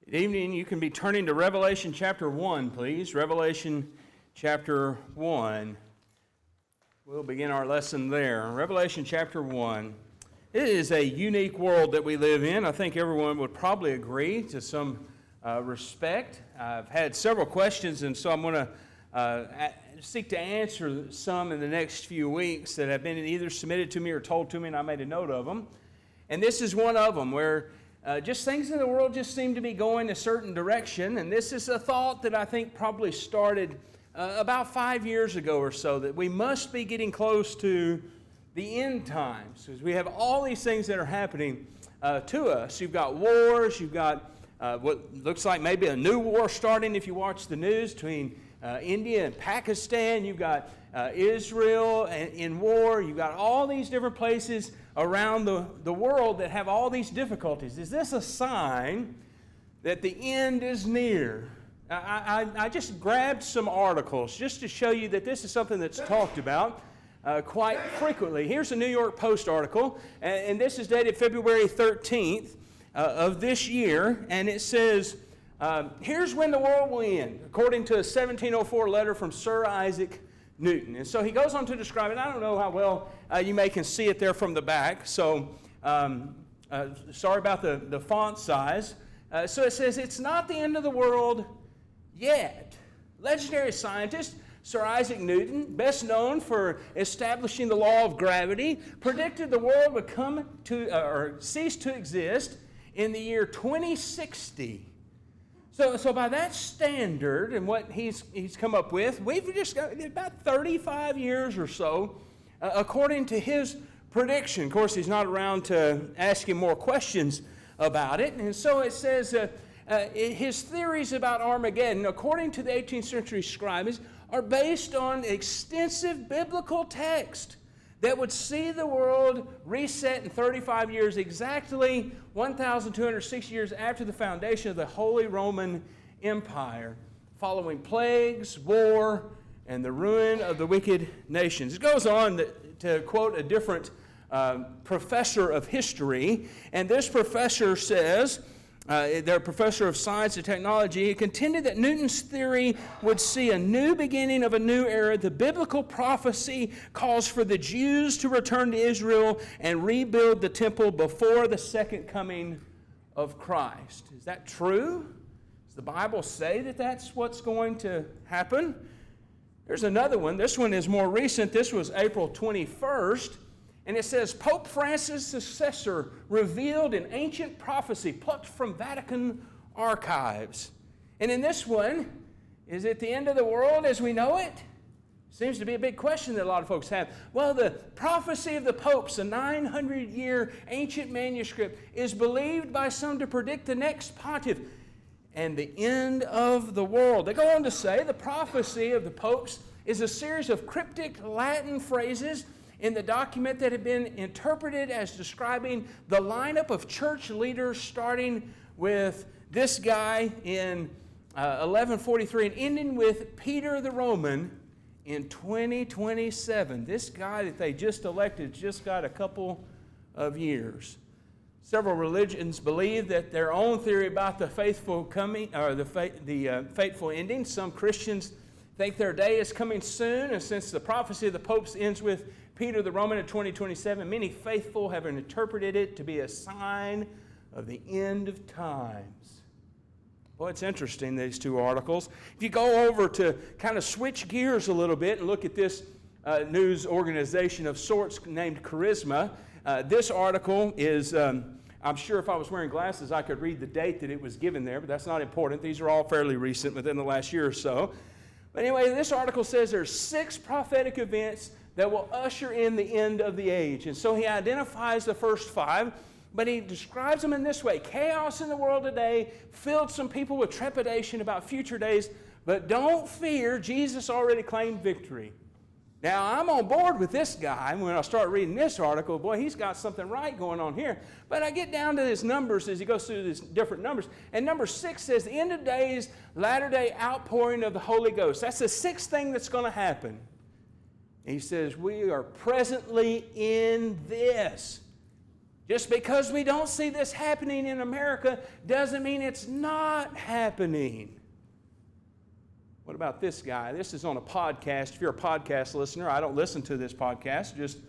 Good evening. You can be turning to Revelation chapter 1, please. Revelation chapter 1. We'll begin our lesson there. Revelation chapter 1. It is a unique world that we live in. I think everyone would probably agree to some respect. I've had several questions, and so I'm going to seek to answer some in the next few weeks that have been either submitted to me or told to me, and I made a note of them. And this is one of them where just things in the world just seem to be going a certain direction, and this is a thought that I think probably started about 5 years ago or so, that we must be getting close to the end times, because we have all these things that are happening to us. You've got wars, you've got what looks like maybe a new war starting if you watch the news between India and Pakistan. You've got Israel in war. You've got all these different places around the world that have all these difficulties. Is this a sign that the end is near? I just grabbed some articles just to show you that this is something that's talked about quite frequently. Here's a New York Post article, and this is dated February 13th of this year, and it says, here's when the world will end, according to a 1704 letter from Sir Isaac Newton. And so he goes on to describe it. I don't know how well you can see it there from the back, so sorry about the font size. So it says, it's not the end of the world yet. Legendary scientist Sir Isaac Newton, best known for establishing the law of gravity, predicted the world would come to or cease to exist in the year 2060. So by that standard and what he's come up with, we've just got about 35 years or so, according to his prediction. Of course, he's not around to ask him more questions about it. And so it says his theories about Armageddon, according to the 18th century scribes, are based on extensive biblical text that would see the world reset in 35 years, exactly 1,206 years after the foundation of the Holy Roman Empire, following plagues, war, and the ruin of the wicked nations. It goes on to quote a different professor of history, and this professor says, their professor of science and technology, he contended that Newton's theory would see a new beginning of a new era. The biblical prophecy calls for the Jews to return to Israel and rebuild the temple before the second coming of Christ. Is that true? Does the Bible say that that's what's going to happen? There's another one. This one is more recent. This was April 21st. And it says, Pope Francis' successor revealed an ancient prophecy plucked from Vatican archives. And in this one, is it the end of the world as we know it? Seems to be a big question that a lot of folks have. Well, the prophecy of the popes, a 900-year ancient manuscript, is believed by some to predict the next pontiff and the end of the world. They go on to say the prophecy of the popes is a series of cryptic Latin phrases in the document that had been interpreted as describing the lineup of church leaders, starting with this guy in 1143 and ending with Peter the Roman in 2027. This guy that they just elected just got a couple of years. Several religions believe that their own theory about the faithful coming, or the fateful ending. Some Christians think their day is coming soon, and since the prophecy of the popes ends with Peter the Roman in 2027, many faithful have interpreted it to be a sign of the end of times. Well, it's interesting, these two articles. If you go over to kind of switch gears a little bit and look at this news organization of sorts named Charisma, this article is, I'm sure if I was wearing glasses, I could read the date that it was given there, but that's not important. These are all fairly recent, within the last year or so. But anyway, this article says there's 6 prophetic events that will usher in the end of the age. And so he identifies the first 5, but he describes them in this way. Chaos in the world today filled some people with trepidation about future days, but don't fear, Jesus already claimed victory. Now, I'm on board with this guy. When I start reading this article, boy, he's got something right going on here. But I get down to his numbers as he goes through these different numbers. And number 6 says, the end of days, latter-day outpouring of the Holy Ghost. That's the 6th thing that's going to happen. And he says, we are presently in this. Just because we don't see this happening in America doesn't mean it's not happening. What about this guy? This is on a podcast. If you're a podcast listener, I don't listen to this podcast, just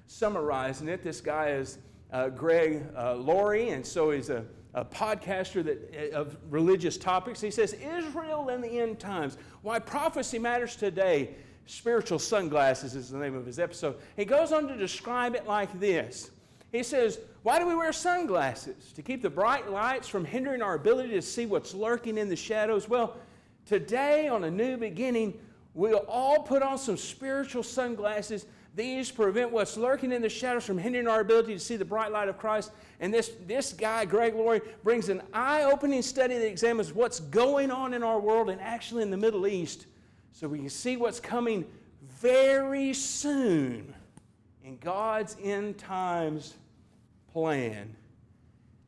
summarizing it. This guy is Greg Laurie, and so he's a podcaster of religious topics. He says, Israel in the end times, why prophecy matters today. Spiritual sunglasses is the name of his episode. He goes on to describe it like this. He says, why do we wear sunglasses? To keep the bright lights from hindering our ability to see what's lurking in the shadows? Well, today on A New Beginning, we'll all put on some spiritual sunglasses. These prevent what's lurking in the shadows from hindering our ability to see the bright light of Christ. And this guy, Greg Laurie, brings an eye-opening study that examines what's going on in our world and actually in the Middle East, so we can see what's coming very soon in God's end times plan.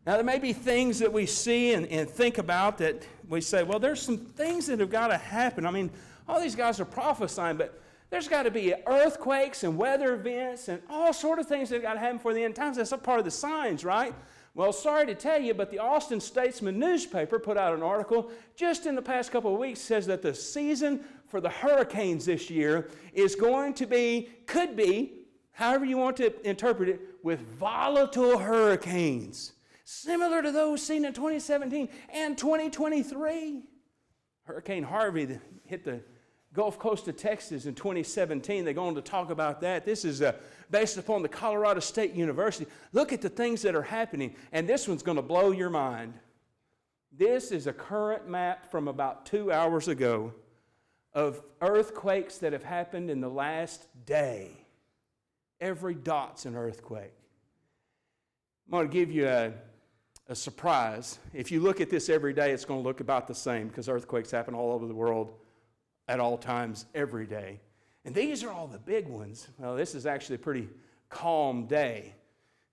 Now, there may be things that we see and think about that we say, well, there's some things that have got to happen. I mean, all these guys are prophesying, but there's got to be earthquakes and weather events and all sort of things that have got to happen for the end times. That's a part of the signs, right? Well, sorry to tell you, but the Austin Statesman newspaper put out an article just in the past couple of weeks, says that the season for the hurricanes this year is going to be, could be, however you want to interpret it, with volatile hurricanes, similar to those seen in 2017 and 2023. Hurricane Harvey that hit the Gulf Coast of Texas in 2017. They're going to talk about that. This is based upon the Colorado State University. Look at the things that are happening, and this one's going to blow your mind. This is a current map from about 2 hours ago of earthquakes that have happened in the last day. Every dot's an earthquake. I'm going to give you a surprise. If you look at this every day, it's going to look about the same, because earthquakes happen all over the world at all times, every day. And these are all the big ones. Well, this is actually a pretty calm day.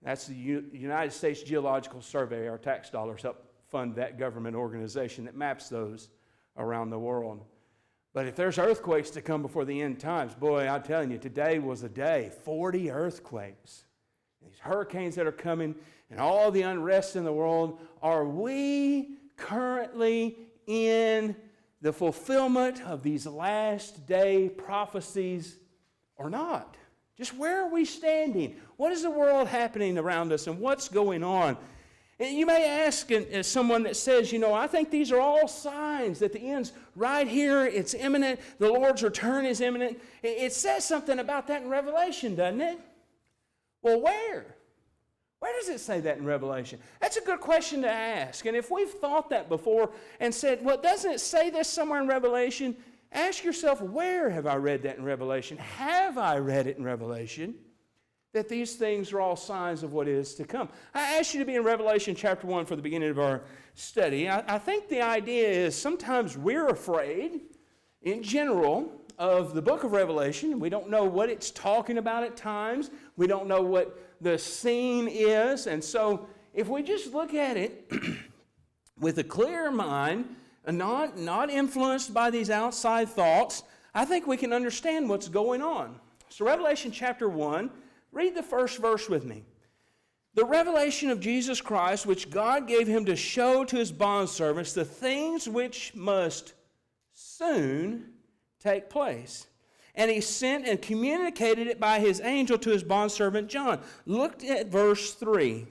That's the United States Geological Survey. Our tax dollars help fund that government organization that maps those around the world. But if there's earthquakes to come before the end times, boy, I'm telling you, today was a day. 40 earthquakes. These hurricanes that are coming and all the unrest in the world. Are we currently in the fulfillment of these last day prophecies or not? Just where are we standing? What is the world happening around us, and what's going on? And you may ask someone that says, I think these are all signs that the end's right here, it's imminent, the Lord's return is imminent. It says something about that in Revelation, doesn't it? Well, where? Where does it say that in Revelation? That's a good question to ask. And if we've thought that before and said, well, doesn't it say this somewhere in Revelation? Ask yourself, where have I read that in Revelation? Have I read it in Revelation? That these things are all signs of what is to come. I asked you to be in Revelation chapter 1 for the beginning of our study. I think the idea is sometimes we're afraid, in general, of the book of Revelation. We don't know what it's talking about at times. We don't know what the scene is. And so if we just look at it with a clear mind, and not influenced by these outside thoughts, I think we can understand what's going on. So Revelation chapter 1, read the first verse with me. The revelation of Jesus Christ, which God gave him to show to his bondservants the things which must soon take place. And he sent and communicated it by his angel to his bondservant John. Look at verse 3.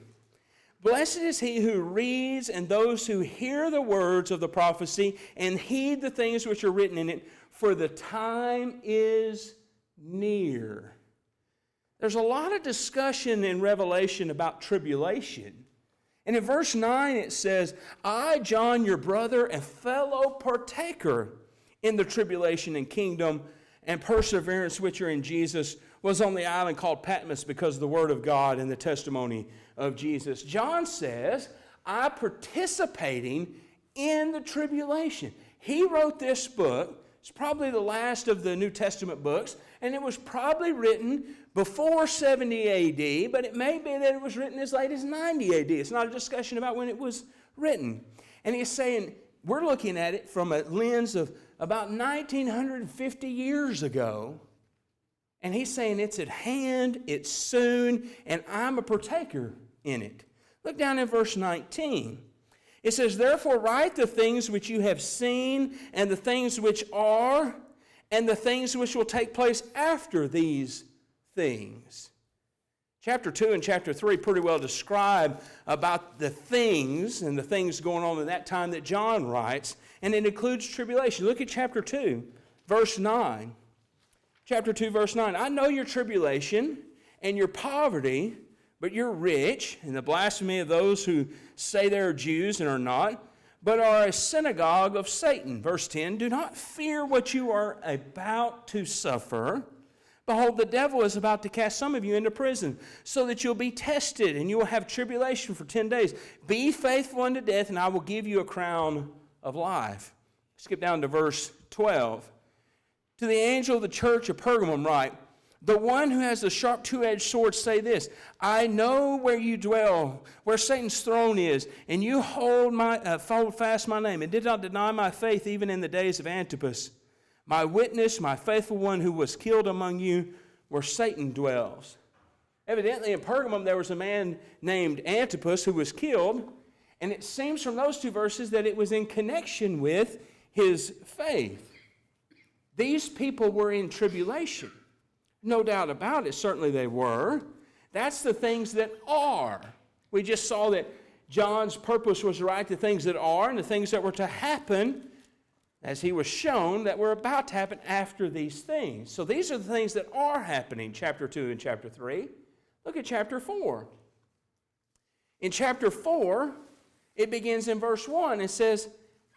Blessed is he who reads and those who hear the words of the prophecy and heed the things which are written in it, for the time is near. There's a lot of discussion in Revelation about tribulation. And in verse 9 it says, I, John, your brother and fellow partaker in the tribulation and kingdom and perseverance which are in Jesus, was on the island called Patmos because of the word of God and the testimony of Jesus. John says, I'm participating in the tribulation. He wrote this book. It's probably the last of the New Testament books, and it was probably written before 70 AD, but it may be that it was written as late as 90 AD. It's not a discussion about when it was written. And he's saying, we're looking at it from a lens of about 1950 years ago, and he's saying it's at hand, it's soon, and I'm a partaker in it. Look down in verse 19. It says, therefore write the things which you have seen, and the things which are, and the things which will take place after these things. Chapter 2 and chapter 3 pretty well describe about the things and the things going on in that time that John writes, and it includes tribulation. Look at chapter 2, verse 9. Chapter 2, verse 9. I know your tribulation and your poverty, but you're rich, and the blasphemy of those who say they are Jews and are not, but are a synagogue of Satan. Verse 10. Do not fear what you are about to suffer. Behold, the devil is about to cast some of you into prison, so that you'll be tested, and you will have tribulation for 10 days. Be faithful unto death, and I will give you a crown of life. Skip down to verse 12. To the angel of the church of Pergamum write, the one who has the sharp two-edged sword say this, I know where you dwell, where Satan's throne is, and you hold fast my name, and did not deny my faith even in the days of Antipas. My witness, my faithful one who was killed among you, where Satan dwells. Evidently in Pergamum there was a man named Antipas who was killed, and it seems from those two verses that it was in connection with his faith. These people were in tribulation. No doubt about it, certainly they were. That's the things that are. We just saw that John's purpose was to write the things that are and the things that were to happen, as he was shown, that were about to happen after these things. So these are the things that are happening, chapter 2 and chapter 3. Look at chapter 4. In chapter 4, it begins in verse 1. It says,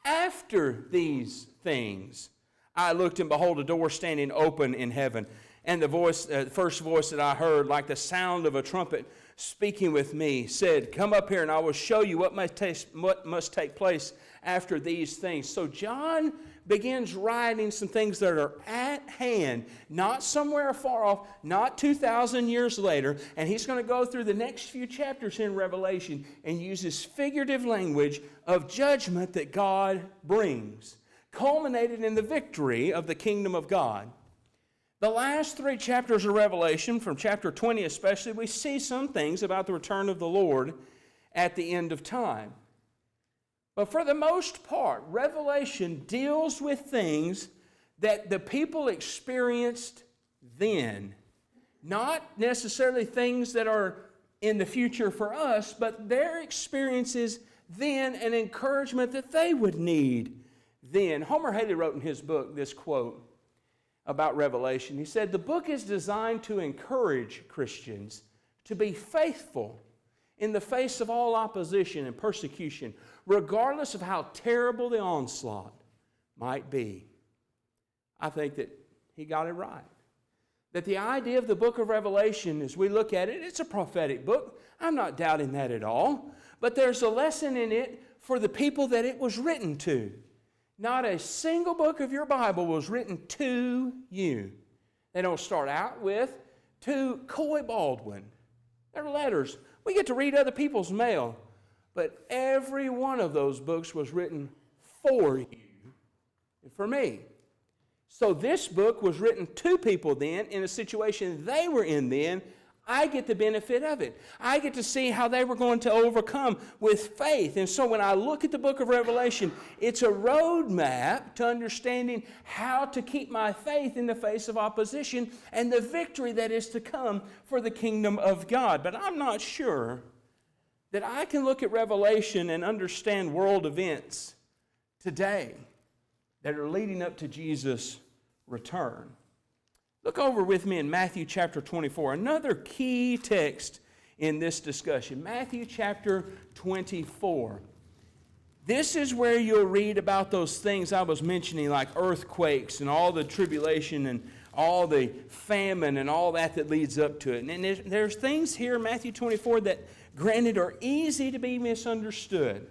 after these things, I looked, and behold, a door standing open in heaven. And the first voice that I heard, like the sound of a trumpet speaking with me, said, come up here, and I will show you what must take place after these things. So John begins writing some things that are at hand, not somewhere far off, not 2,000 years later, and he's going to go through the next few chapters in Revelation and use this figurative language of judgment that God brings, culminated in the victory of the kingdom of God. The last 3 chapters of Revelation, from chapter 20 especially, we see some things about the return of the Lord at the end of time. But for the most part, Revelation deals with things that the people experienced then. Not necessarily things that are in the future for us, but their experiences then and encouragement that they would need then. Homer Haley wrote in his book this quote about Revelation. He said, the book is designed to encourage Christians to be faithful in the face of all opposition and persecution, regardless of how terrible the onslaught might be. I think that he got it right. That the idea of the book of Revelation, as we look at it, it's a prophetic book. I'm not doubting that at all. But there's a lesson in it for the people that it was written to. Not a single book of your Bible was written to you. They don't start out with, to Coy Baldwin. They're letters. We get to read other people's mail. But every one of those books was written for you and for me. So this book was written to people then in a situation they were in then. I get the benefit of it. I get to see how they were going to overcome with faith. And so when I look at the book of Revelation, it's a roadmap to understanding how to keep my faith in the face of opposition and the victory that is to come for the kingdom of God. But I'm not sure that I can look at Revelation and understand world events today that are leading up to Jesus' return. Look over with me in Matthew chapter 24, another key text in this discussion. Matthew chapter 24. This is where you'll read about those things I was mentioning, like earthquakes and all the tribulation and all the famine and all that leads up to it. And there's things here in Matthew 24 that, granted, are easy to be misunderstood,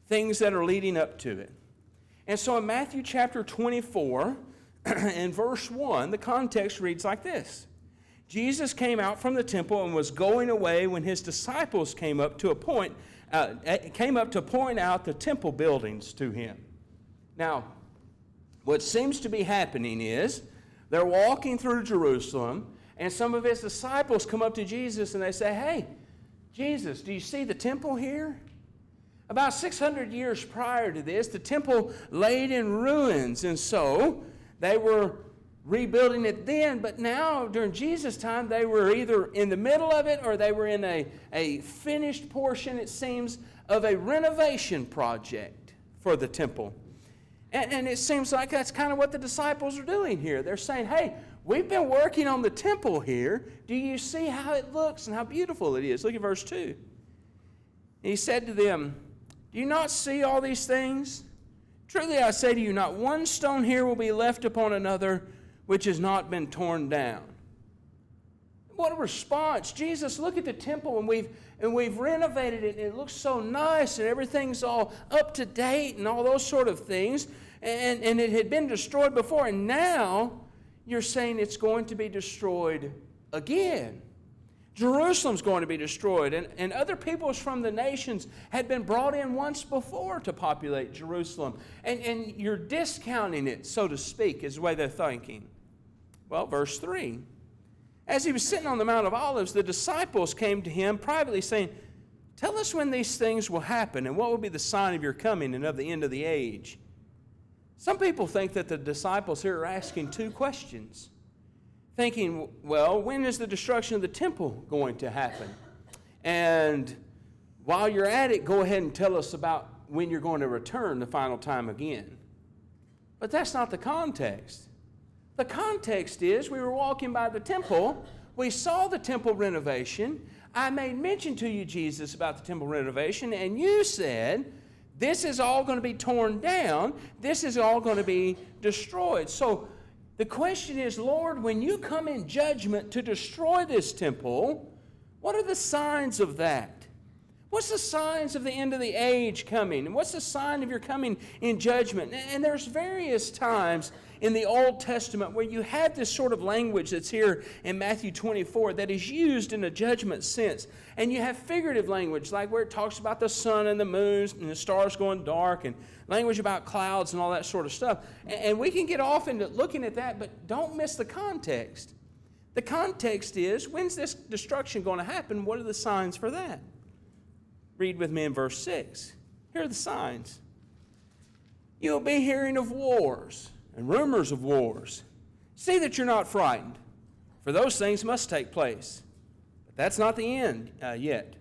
things that are leading up to it. And so in Matthew chapter 24, in verse 1, the context reads like this. Jesus came out from the temple and was going away when his disciples came up to point out the temple buildings to him. Now, what seems to be happening is they're walking through Jerusalem, and some of his disciples come up to Jesus and they say, hey, Jesus, do you see the temple here? About 600 years prior to this, the temple laid in ruins, and so they were rebuilding it then, but now during Jesus' time, they were either in the middle of it or they were in a finished portion, it seems, of a renovation project for the temple. And it seems like that's kind of what the disciples are doing here. They're saying, hey, we've been working on the temple here. Do you see how it looks and how beautiful it is? Look at verse 2. And he said to them, do you not see all these things? Truly I say to you, not one stone here will be left upon another which has not been torn down. What a response. Jesus, look at the temple, and we've renovated it, and it looks so nice, and everything's all up to date and all those sort of things. And it had been destroyed before, and now you're saying it's going to be destroyed again. Jerusalem's going to be destroyed, and other peoples from the nations had been brought in once before to populate Jerusalem. And you're discounting it, so to speak, is the way they're thinking. Well, verse 3. As he was sitting on the Mount of Olives, the disciples came to him privately, saying, tell us when these things will happen, and what will be the sign of your coming and of the end of the age. Some people think that the disciples here are asking two questions, thinking, well, when is the destruction of the temple going to happen? And while you're at it, go ahead and tell us about when you're going to return the final time again. But that's not the context. The context is we were walking by the temple. We saw the temple renovation. I made mention to you, Jesus, about the temple renovation, and you said, this is all going to be torn down. This is all going to be destroyed. So the question is, Lord, when you come in judgment to destroy this temple, what are the signs of that? What's the signs of the end of the age coming? And what's the sign of your coming in judgment? And there's various times in the Old Testament where you have this sort of language that's here in Matthew 24 that is used in a judgment sense. And you have figurative language, like where it talks about the sun and the moon and the stars going dark, and language about clouds and all that sort of stuff. And we can get off into looking at that, but don't miss the context. The context is, when's this destruction going to happen? What are the signs for that? Read with me in verse 6. Here are the signs. You'll be hearing of wars and rumors of wars. See that you're not frightened, for those things must take place. But that's not the end yet.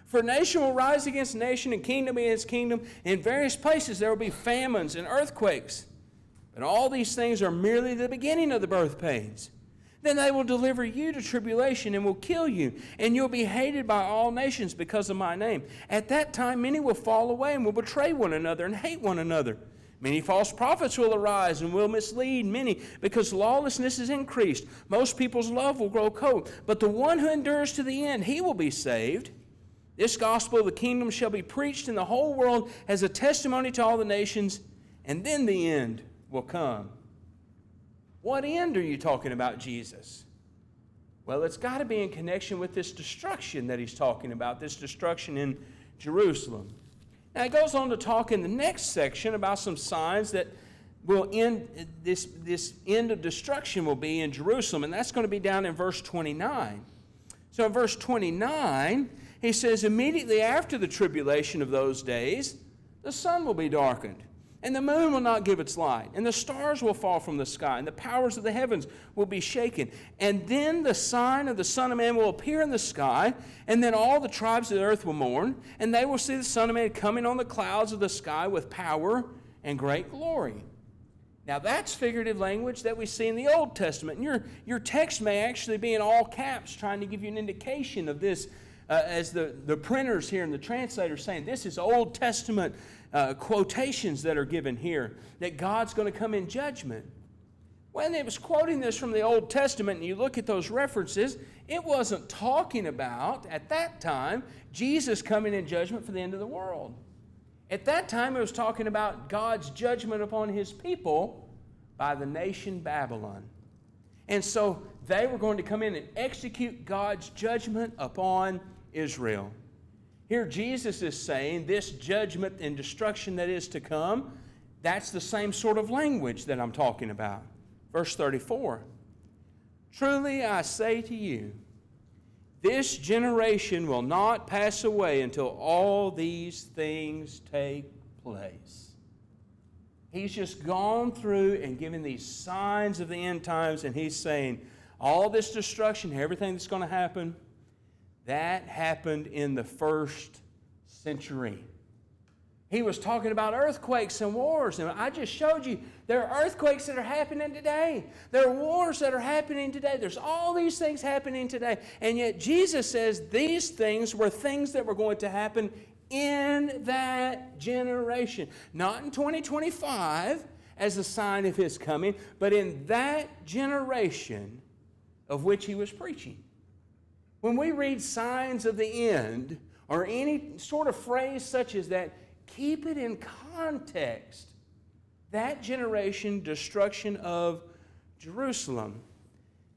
For nation will rise against nation and kingdom against kingdom. In various places there will be famines and earthquakes. But all these things are merely the beginning of the birth pains. Then they will deliver you to tribulation and will kill you, and you'll be hated by all nations because of my name. At that time many will fall away and will betray one another and hate one another. Many false prophets will arise and will mislead many, because lawlessness is increased. Most people's love will grow cold, but the one who endures to the end, he will be saved. This gospel of the kingdom shall be preached in the whole world as a testimony to all the nations, and then the end will come. What end are you talking about, Jesus? Well, it's got to be in connection with this destruction that he's talking about, this destruction in Jerusalem. Now, he goes on to talk in the next section about some signs that will end, this end of destruction will be in Jerusalem, and that's going to be down in verse 29. So in verse 29, he says, immediately after the tribulation of those days, the sun will be darkened, and the moon will not give its light, and the stars will fall from the sky, and the powers of the heavens will be shaken. And then the sign of the Son of Man will appear in the sky, and then all the tribes of the earth will mourn, and they will see the Son of Man coming on the clouds of the sky with power and great glory. Now that's figurative language that we see in the Old Testament. And your text may actually be in all caps, trying to give you an indication of this, as the printers here and the translators saying, this is Old Testament quotations that are given here, that God's going to come in judgment. When it was quoting this from the Old Testament, and you look at those references, it wasn't talking about, at that time, Jesus coming in judgment for the end of the world. At that time, it was talking about God's judgment upon his people by the nation Babylon. And so they were going to come in and execute God's judgment upon Israel. Here Jesus is saying this judgment and destruction that is to come, that's the same sort of language that I'm talking about. Verse 34, truly I say to you, This generation will not pass away until all these things take place. He's just gone through and given these signs of the end times, and he's saying, all this destruction, everything that's going to happen, that happened in the first century. He was talking about earthquakes and wars, and I just showed you there are earthquakes that are happening today. There are wars that are happening today. There's all these things happening today. And yet Jesus says these things were things that were going to happen in that generation. Not in 2025 as a sign of his coming, but in that generation of which he was preaching. When we read signs of the end, or any sort of phrase such as that, keep it in context. That generation, destruction of Jerusalem.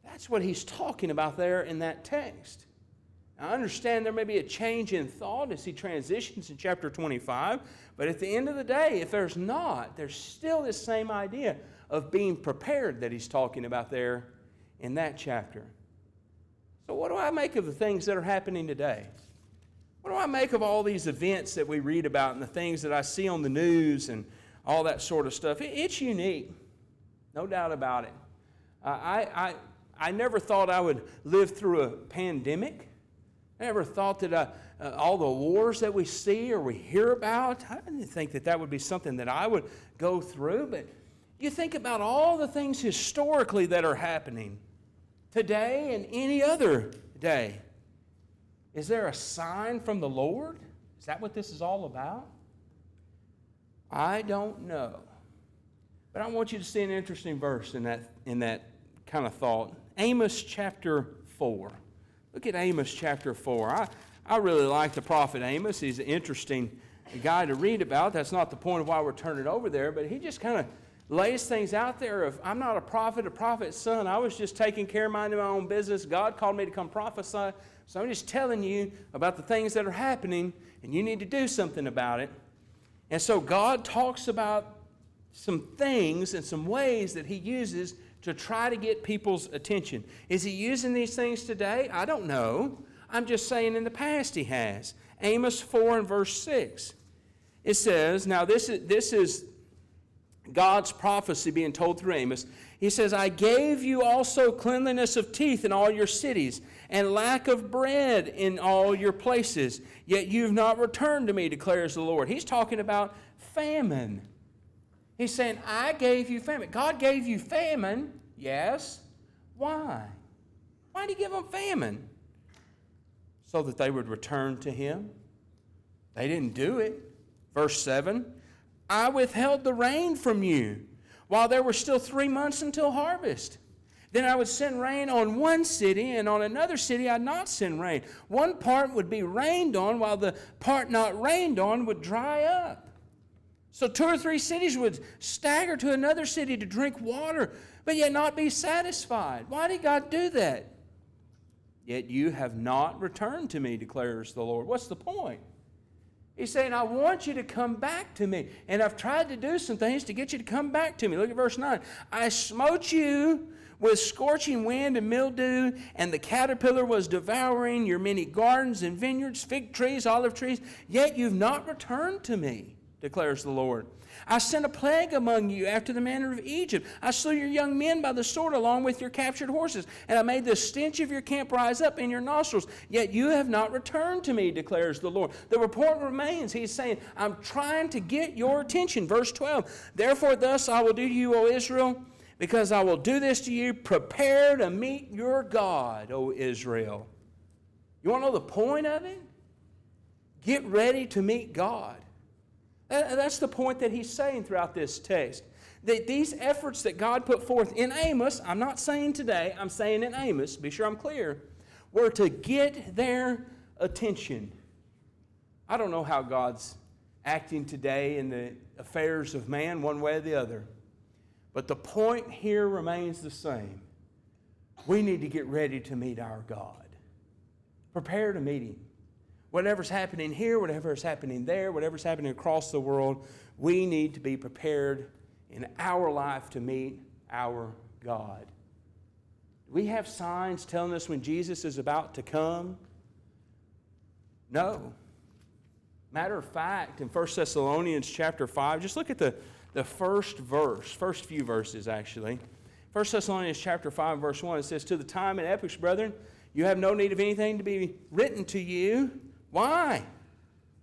That's what he's talking about there in that text. Now, I understand there may be a change in thought as he transitions in chapter 25, but at the end of the day, if there's not, there's still this same idea of being prepared that he's talking about there in that chapter. So what do I make of the things that are happening today? What do I make of all these events that we read about and the things that I see on the news and all that sort of stuff? It's unique, no doubt about it. I never thought I would live through a pandemic. I never thought that all the wars that we see or we hear about, I didn't think that that would be something that I would go through. But you think about all the things historically that are happening today and any other day. Is there a sign from the Lord? Is that what this is all about? I don't know. But I want you to see an interesting verse in that kind of thought. Amos chapter 4. Look at Amos chapter 4. I really like the prophet Amos. He's an interesting guy to read about. That's not the point of why we're turning over there, but he just kind of lays things out there of, I'm not a prophet's son. I was just taking care of minding my own business. God called me to come prophesy. So I'm just telling you about the things that are happening, and you need to do something about it. And so God talks about some things and some ways that he uses to try to get people's attention. Is he using these things today? I don't know. I'm just saying in the past he has. Amos 4 and verse 6. It says, now this is God's prophecy being told through Amos. He says, I gave you also cleanliness of teeth in all your cities, and lack of bread in all your places. Yet you've not returned to me, declares the Lord. He's talking about famine. He's saying, I gave you famine. God gave you famine, yes. Why? Why did he give them famine? So that they would return to him. They didn't do it. Verse 7, I withheld the rain from you while there were still 3 months until harvest. Then I would send rain on one city, and on another city I'd not send rain. One part would be rained on, while the part not rained on would dry up. So 2 or 3 cities would stagger to another city to drink water, but yet not be satisfied. Why did God do that? Yet you have not returned to me, declares the Lord. What's the point? He's saying, I want you to come back to me. And I've tried to do some things to get you to come back to me. Look at verse 9. I smote you with scorching wind and mildew, and the caterpillar was devouring your many gardens and vineyards, fig trees, olive trees. Yet you've not returned to me, declares the Lord. I sent a plague among you after the manner of Egypt. I slew your young men by the sword along with your captured horses, and I made the stench of your camp rise up in your nostrils. Yet you have not returned to me, declares the Lord. The report remains. He's saying, I'm trying to get your attention. Verse 12, therefore thus I will do to you, O Israel, because I will do this to you. Prepare to meet your God, O Israel. You want to know the point of it? Get ready to meet God. That's the point that he's saying throughout this text. That these efforts that God put forth in Amos, I'm not saying today, I'm saying in Amos, be sure I'm clear, were to get their attention. I don't know how God's acting today in the affairs of man, one way or the other. But the point here remains the same. We need to get ready to meet our God. Prepare to meet him. Whatever's happening here, whatever's happening there, whatever's happening across the world, we need to be prepared in our life to meet our God. Do we have signs telling us when Jesus is about to come? No. Matter of fact, in 1 Thessalonians chapter 5, just look at the first few verses actually. 1 Thessalonians chapter 5, verse 1, it says, "To the time and epochs, brethren, you have no need of anything to be written to you." Why?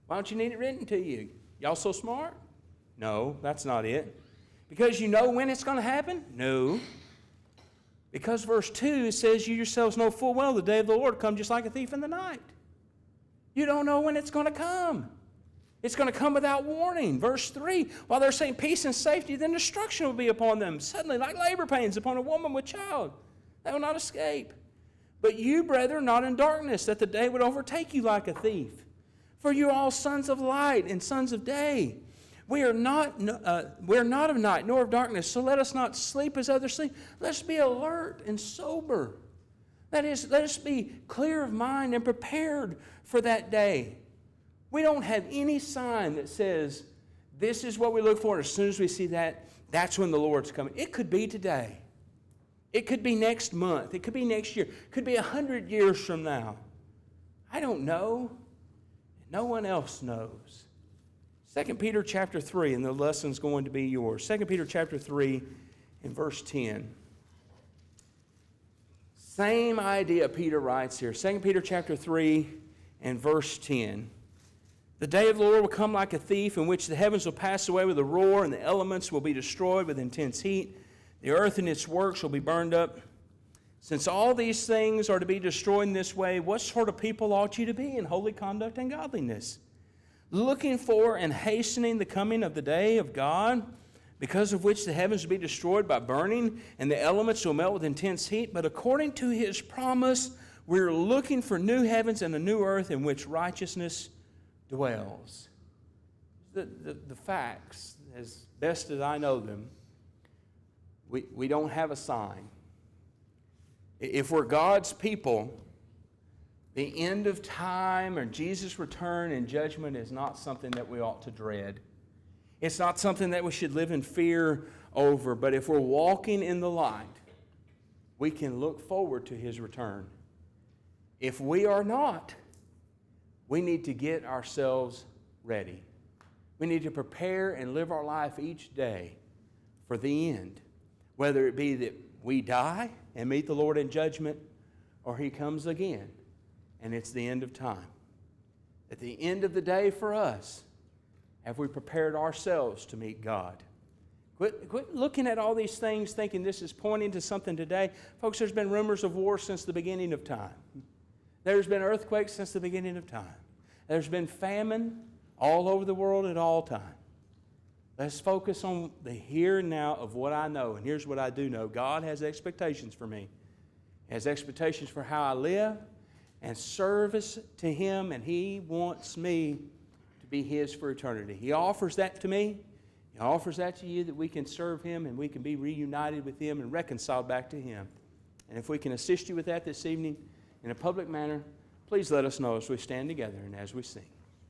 Why don't you need it written to you? Y'all so smart? No, that's not it. Because you know when it's going to happen? No. Because verse 2 says, "You yourselves know full well the day of the Lord come just like a thief in the night." You don't know when it's going to come. It's going to come without warning. Verse 3, while they're saying peace and safety, then destruction will be upon them, suddenly like labor pains upon a woman with child. They will not escape. "But you, brethren, not in darkness, that the day would overtake you like a thief. For you are all sons of light and sons of day. We are not of night nor of darkness, so let us not sleep as others sleep. Let us be alert and sober. That is, let us be clear of mind and prepared for that day." We don't have any sign that says this is what we look for, and as soon as we see that, that's when the Lord's coming. It could be today. It could be next month. It could be next year. It could be 100 years from now. I don't know. No one else knows. 2 Peter chapter 3, and the lesson's going to be yours. 2 Peter chapter 3 and verse 10. Same idea Peter writes here. 2 Peter chapter 3 and verse 10. "The day of the Lord will come like a thief, in which the heavens will pass away with a roar, and the elements will be destroyed with intense heat. The earth and its works will be burned up. Since all these things are to be destroyed in this way, what sort of people ought you to be in holy conduct and godliness? Looking for and hastening the coming of the day of God, because of which the heavens will be destroyed by burning, and the elements will melt with intense heat. But according to His promise, we're looking for new heavens and a new earth in which righteousness dwells." The facts, as best as I know them, we don't have a sign. If we're God's people, the end of time or Jesus' return and judgment is not something that we ought to dread. It's not something that we should live in fear over. But if we're walking in the light, we can look forward to His return. If we are not, we need to get ourselves ready. We need to prepare and live our life each day for the end, whether it be that we die and meet the Lord in judgment, or He comes again and it's the end of time. At the end of the day for us, have we prepared ourselves to meet God? Quit looking at all these things thinking this is pointing to something today. Folks, there's been rumors of war since the beginning of time. There's been earthquakes since the beginning of time. There's been famine all over the world at all times. Let's focus on the here and now of what I know. And here's what I do know. God has expectations for me. He has expectations for how I live and service to Him, and He wants me to be His for eternity. He offers that to me. He offers that to you, that we can serve Him and we can be reunited with Him and reconciled back to Him. And if we can assist you with that this evening in a public manner, please let us know as we stand together and as we sing.